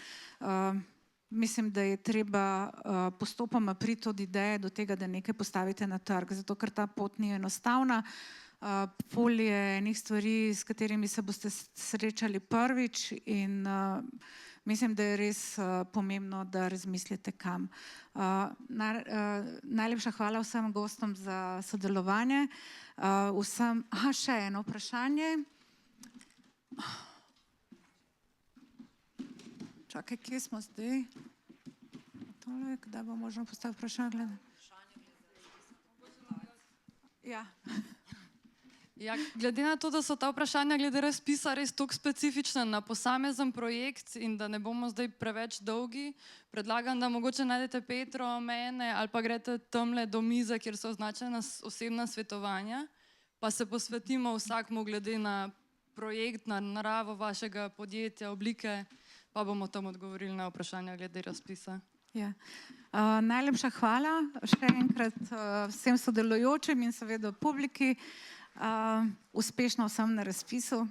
mislim, da je treba postopoma priti od ideje do tega, da nekaj postavite na trg, zato ker ta pot ni enostavna. Polje enih stvari, s katerimi se boste srečali prvič in mislim, da je res pomembno, da razmislite kam. Najlepša hvala vsem gostom za sodelovanje. Še eno vprašanje. Čakaj, kje smo zdaj? Tole, kdaj bo možno postaviti vprašanje? Ja. Ja, glede na to, da so ta vprašanja glede razpisa res toliko specifična na posamezen projekt in da ne bomo zdaj preveč dolgi, predlagam, da mogoče najdete Petro, mene ali pa greste tamle do mize, kjer so označena osebna svetovanja, pa se posvetimo vsakmu glede na projekt, na naravo vašega podjetja, oblike, pa bomo tam odgovorili na vprašanja glede razpisa. Ja. Najlepša hvala še enkrat vsem sodelujočim in seveda publiki. Uspešno vsem na razpisu.